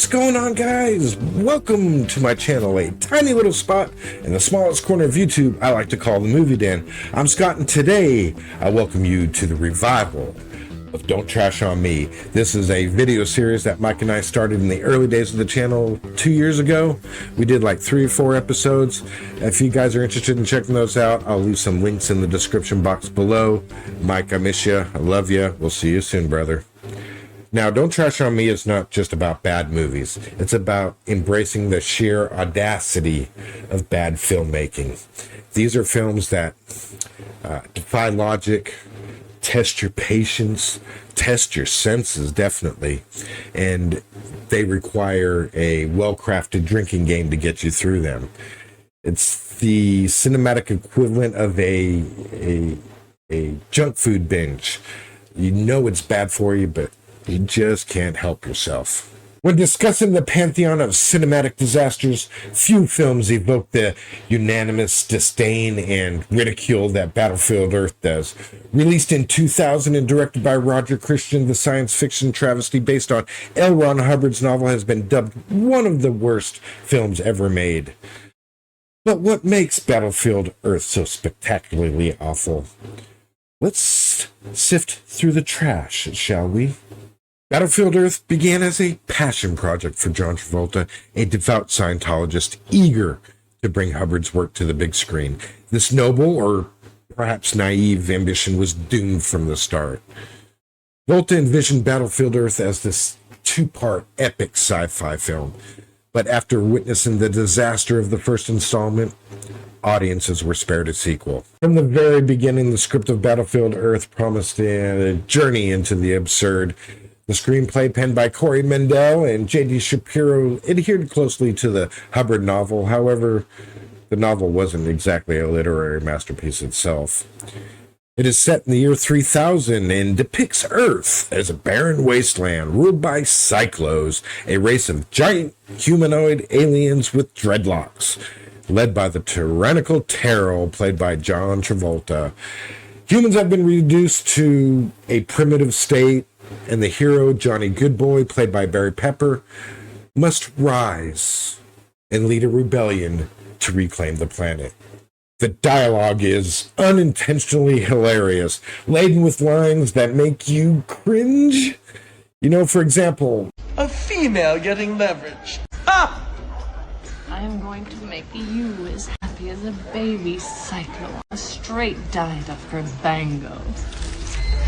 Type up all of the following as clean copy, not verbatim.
What's going on, guys? Welcome to my channel, a tiny little spot in the smallest corner of YouTube I like to call the Movie Den. I'm Scott, and today I welcome you to the revival of Don't Trash on Me. This is a video series that Mike and I started in the early days of the channel 2 years ago. We did like 3 or 4 episodes. If you guys are interested in checking those out, I'll leave some links in the description box below. Mike, I miss you. I love you. We'll see you soon, brother. Now, Don't Trash on Me is not just about bad movies. It's about embracing the sheer audacity of bad filmmaking. These are films that defy logic, test your patience, test your senses, definitely, and they require a well-crafted drinking game to get you through them. It's the cinematic equivalent of a junk food binge. You know it's bad for you, but you just can't help yourself. When discussing the pantheon of cinematic disasters, few films evoke the unanimous disdain and ridicule that Battlefield Earth does. Released in 2000 and directed by Roger Christian, the science fiction travesty based on L. Ron Hubbard's novel has been dubbed one of the worst films ever made. But what makes Battlefield Earth so spectacularly awful? Let's sift through the trash, shall we? Battlefield Earth began as a passion project for John Travolta, a devout Scientologist eager to bring Hubbard's work to the big screen. This noble, or perhaps naive, ambition was doomed from the start. Volta envisioned Battlefield Earth as this 2-part epic sci-fi film, but after witnessing the disaster of the first installment, audiences were spared a sequel. From the very beginning, the script of Battlefield Earth promised a journey into the absurd. The screenplay, penned by Corey Mendel and J.D. Shapiro, adhered closely to the Hubbard novel. However, the novel wasn't exactly a literary masterpiece itself. It is set in the year 3000 and depicts Earth as a barren wasteland ruled by Cyclos, a race of giant humanoid aliens with dreadlocks, led by the tyrannical Terrell, played by John Travolta. Humans have been reduced to a primitive state, and the hero, Johnny Goodboy, played by Barry Pepper, must rise and lead a rebellion to reclaim the planet. The dialogue is unintentionally hilarious, laden with lines that make you cringe. You know, for example, a female getting leverage. Ah! I am going to make you as happy as a baby cyclo, a straight diet of Grabango.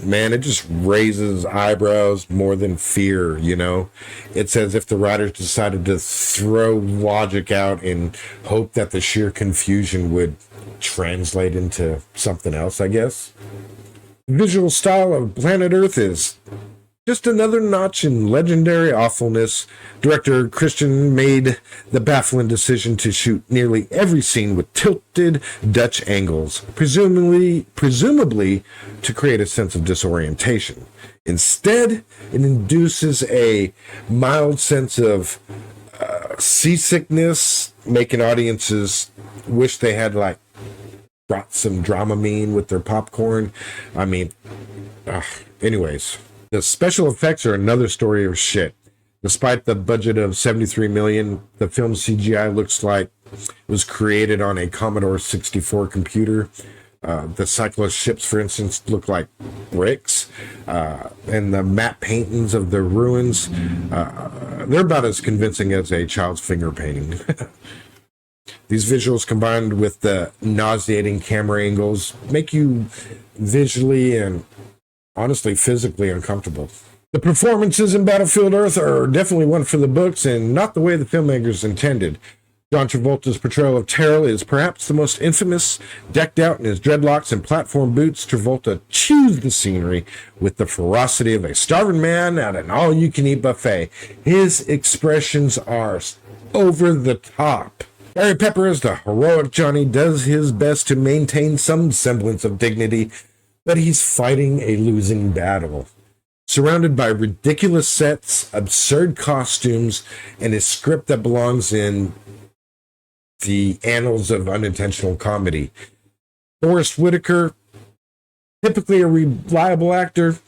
Man, it just raises eyebrows more than fear, you know? It's as if the writers decided to throw logic out and hope that the sheer confusion would translate into something else, I guess. The visual style of Planet Earth is just another notch in legendary awfulness. Director Christian made the baffling decision to shoot nearly every scene with tilted Dutch angles, presumably to create a sense of disorientation. Instead, it induces a mild sense of seasickness, making audiences wish they had brought some Dramamine with their popcorn. I mean, anyways. The special effects are another story of shit. Despite the budget of $73 million, the film's CGI looks like it was created on a Commodore 64 computer. The Cyclops ships, for instance, look like bricks. And the matte paintings of the ruins, they're about as convincing as a child's finger painting. These visuals, combined with the nauseating camera angles, make you visually and honestly physically uncomfortable. The performances in Battlefield Earth are definitely one for the books and not the way the filmmakers intended. John Travolta's portrayal of Terrell is perhaps the most infamous. Decked out in his dreadlocks and platform boots, Travolta chews the scenery with the ferocity of a starving man at an all-you-can-eat buffet. His expressions are over the top. Barry Pepper, as the heroic Johnny, does his best to maintain some semblance of dignity, but he's fighting a losing battle. Surrounded by ridiculous sets, absurd costumes, and a script that belongs in the annals of unintentional comedy. Forrest Whitaker, typically a reliable actor,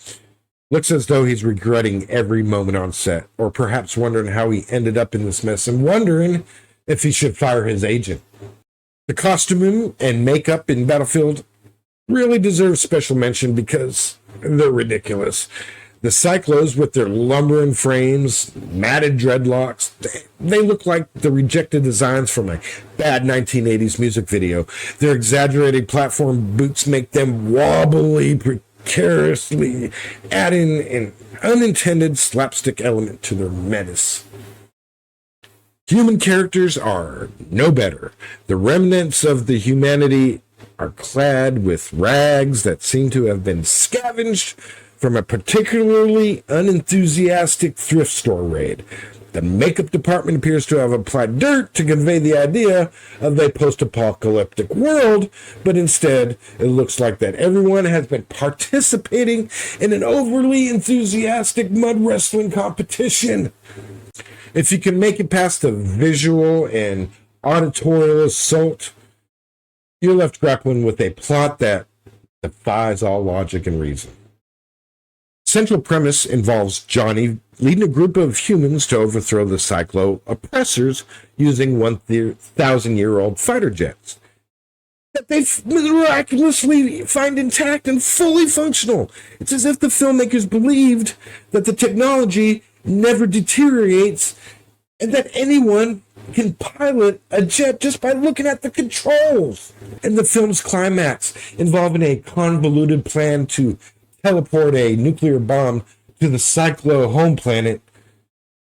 Looks as though he's regretting every moment on set, or perhaps wondering how he ended up in this mess and wondering if he should fire his agent. The costume and makeup in Battlefield really deserve special mention because they're ridiculous. The Cyclos with their lumbering frames, matted dreadlocks, they look like the rejected designs from a bad 1980s music video. Their exaggerated platform boots make them wobbly precariously, adding an unintended slapstick element to their menace. Human characters are no better. The remnants of the humanity are clad with rags that seem to have been scavenged from a particularly unenthusiastic thrift store raid. The makeup department appears to have applied dirt to convey the idea of a post-apocalyptic world, but instead it looks like that everyone has been participating in an overly enthusiastic mud wrestling competition. If you can make it past the visual and auditorial assault, you're left grappling with a plot that defies all logic and reason. Central premise involves Johnny leading a group of humans to overthrow the Cyclo oppressors using 1,000-year-old fighter jets that they miraculously find intact and fully functional. It's as if the filmmakers believed that the technology never deteriorates and that anyone can pilot a jet just by looking at the controls. And the film's climax, involving a convoluted plan to teleport a nuclear bomb to the Cyclo home planet,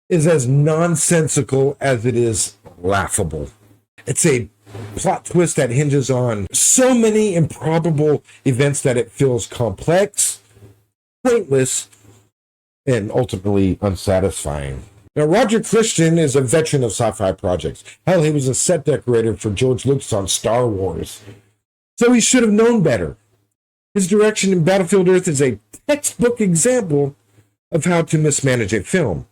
is as nonsensical as it is laughable. It's a plot twist that hinges on so many improbable events that it feels complex, pointless, and ultimately unsatisfying. Now, Roger Christian is a veteran of sci-fi projects. Hell, he was a set decorator for George Lucas on Star Wars. So he should have known better. His direction in Battlefield Earth is a textbook example of how to mismanage a film.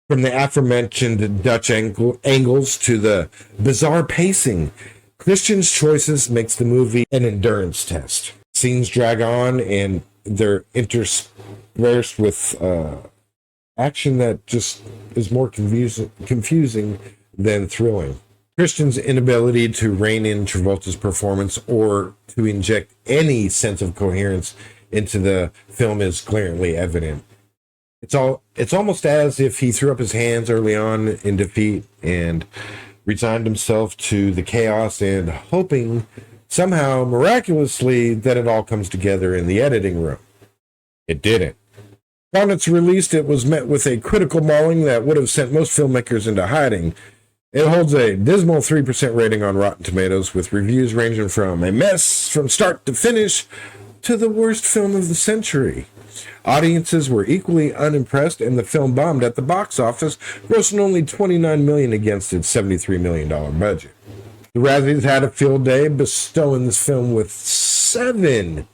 From the aforementioned Dutch angles to the bizarre pacing, Christian's choices makes the movie an endurance test. Scenes drag on and they're interspersed with action that just is more confusing than thrilling. Christian's inability to rein in Travolta's performance or to inject any sense of coherence into the film is glaringly evident. It's almost as if he threw up his hands early on in defeat and resigned himself to the chaos and hoping somehow miraculously that it all comes together in the editing room. It didn't. Upon its release, it was met with a critical mauling that would have sent most filmmakers into hiding. It holds a dismal 3% rating on Rotten Tomatoes, with reviews ranging from a mess from start to finish to the worst film of the century. Audiences were equally unimpressed, and the film bombed at the box office, grossing only $29 million against its $73 million budget. The Razzies had a field day, bestowing this film with 7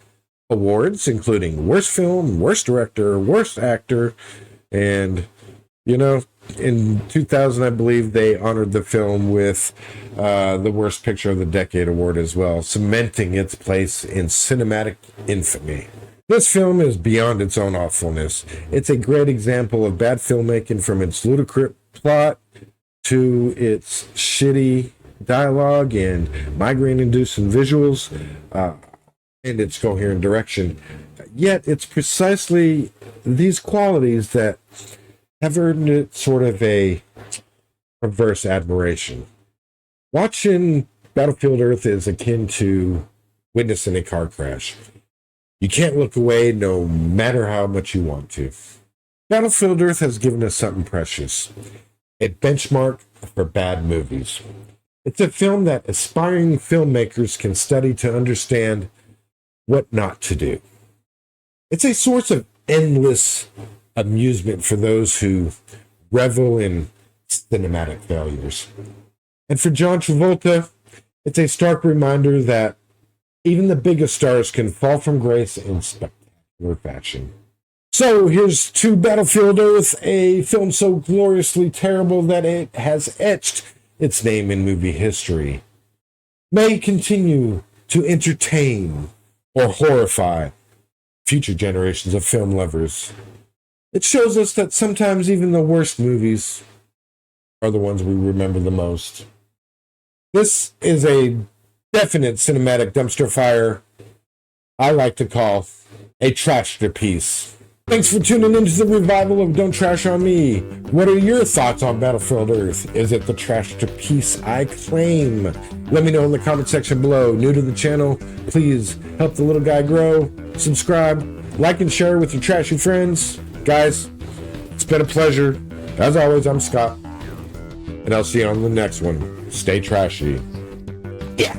awards, including Worst Film, Worst Director, Worst Actor, and, in 2000, I believe they honored the film with the Worst Picture of the Decade award as well, cementing its place in cinematic infamy. This film is beyond its own awfulness. It's a great example of bad filmmaking, from its ludicrous plot to its shitty dialogue and migraine-inducing visuals, and its coherent direction. Yet it's precisely these qualities that have earned it sort of a perverse admiration. Watching Battlefield Earth is akin to witnessing a car crash. You can't look away no matter how much you want to. Battlefield Earth has given us something precious, a benchmark for bad movies. It's a film that aspiring filmmakers can study to understand what not to do. It's a source of endless amusement for those who revel in cinematic failures. And for John Travolta, it's a stark reminder that even the biggest stars can fall from grace in spectacular fashion. So here's to Battlefield Earth, a film so gloriously terrible that it has etched its name in movie history. May it continue to entertain or horrify future generations of film lovers It shows us that sometimes even the worst movies are the ones we remember the most. This is a definite cinematic dumpster fire I like to call a Trashterpiece. Thanks for tuning into the revival of Don't Trash on Me. What are your thoughts on Battlefield Earth? Is it the Trashterpiece I claim? Let me know in the comment section below. New to the channel, please help the little guy grow. Subscribe, like, and share with your trashy friends. Guys, it's been a pleasure. As always, I'm Scott, and I'll see you on the next one. Stay trashy. Yeah.